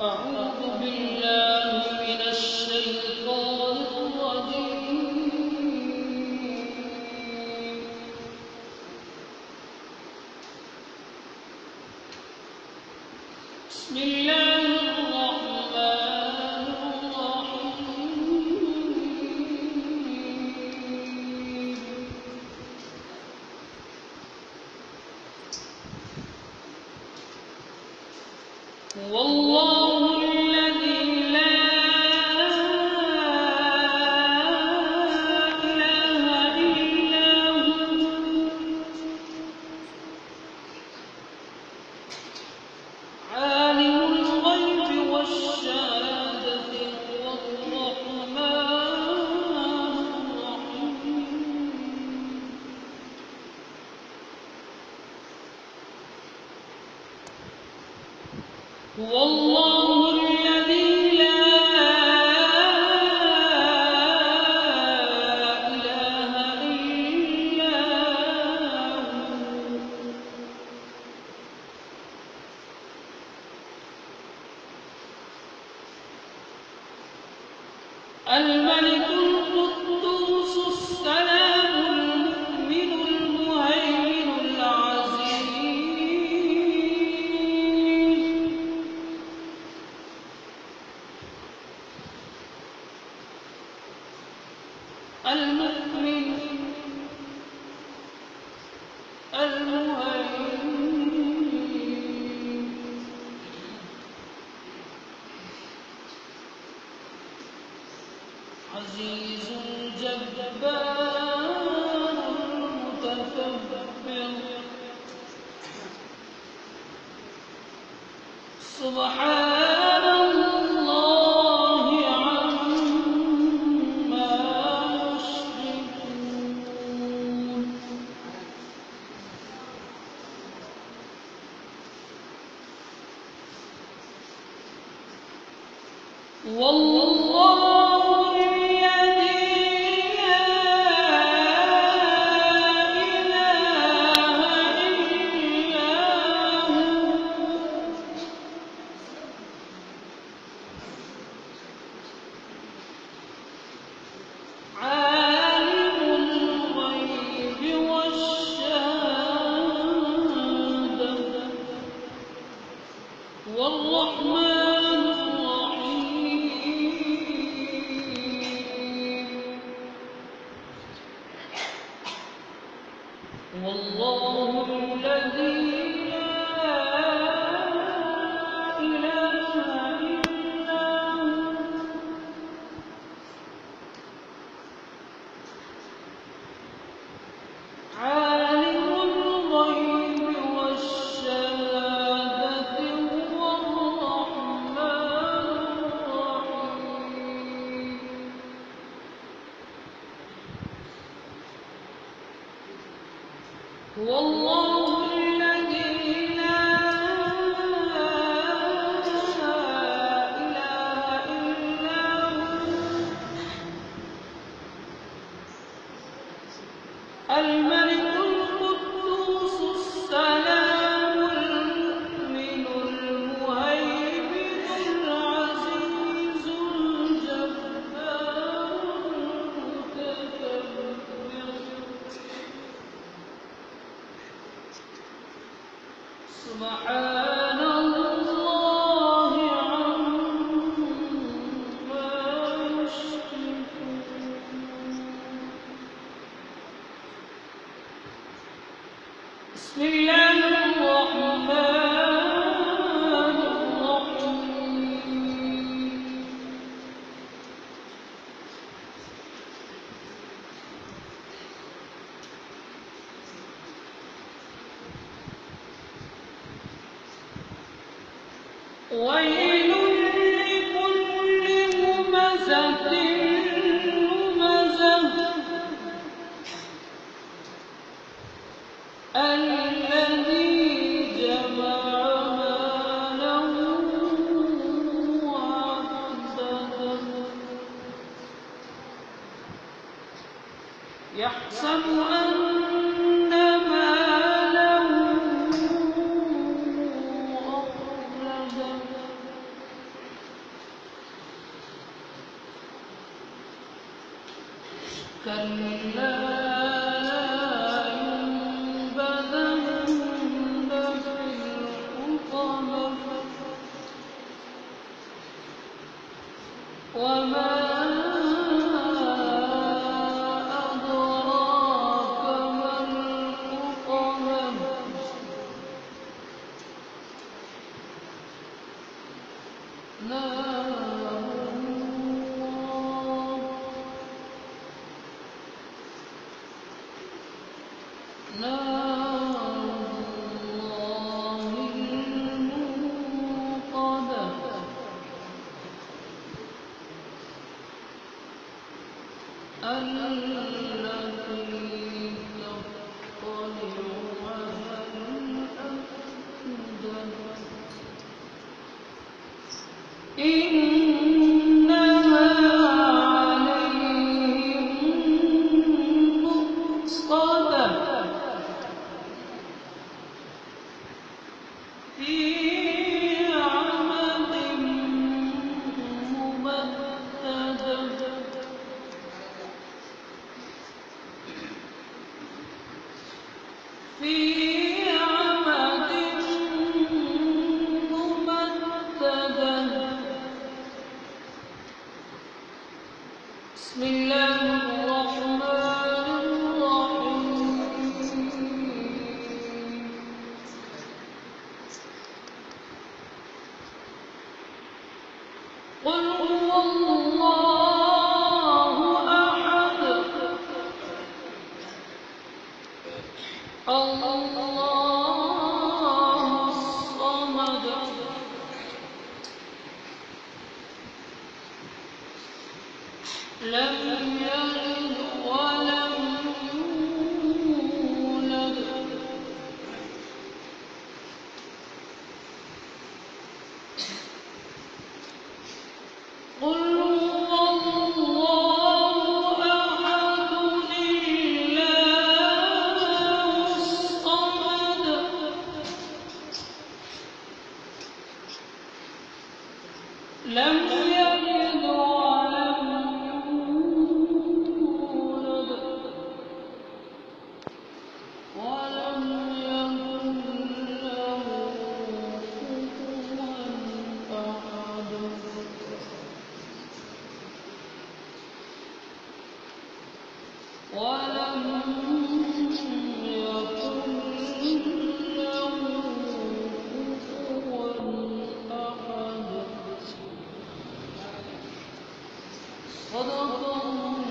أعوذ بالله من الشيطان الرجيم. بسم الله الرحمن الرحيم. هو الله الذي لا إله إلا هو عالم الغيب والشهادة هو الرحمن الرحيم. هو الله الذي لا إله إلا هو الملك القدوس السلام المؤمن المهيمن العزيز المؤمن المهيمن عزيز الجبار المتكبر سبحان الله عما يشركون. والله الذي لا إله إلا هو عالم الغيب والشهادة والرحمن الرحيم. والله الذي لا إله إلا هو عالم الغيب والشهادة هو الرحمن الرحيم. هو الله الذي لا إله إلا هو الملك القدوس السلام المؤمن المهيمن العزيز الجبار المتكبر سبحان الله عما يشركون. بسم الله الرحمن الرحيم. ويل لكل همزة لمزة الذي جمع مالا وعدده يحسب أن ماله أخلده كلا لينبذن في الحطمة وما أدراك ما الحطمة نار الله الموقدة التي تطلع على الأفئدة إنها عليهم مؤصدة في عمد ممددة في عمد ممددة بسم الله الرحمن الرحيم قل هو الله أحد الله الصمد لم يلد ولم يولد قل هو الله أحد الله الصمد لم يلد ولم يولد ولم يكن له كفوا أحد ولم يكن له كفوا أحد صدق الله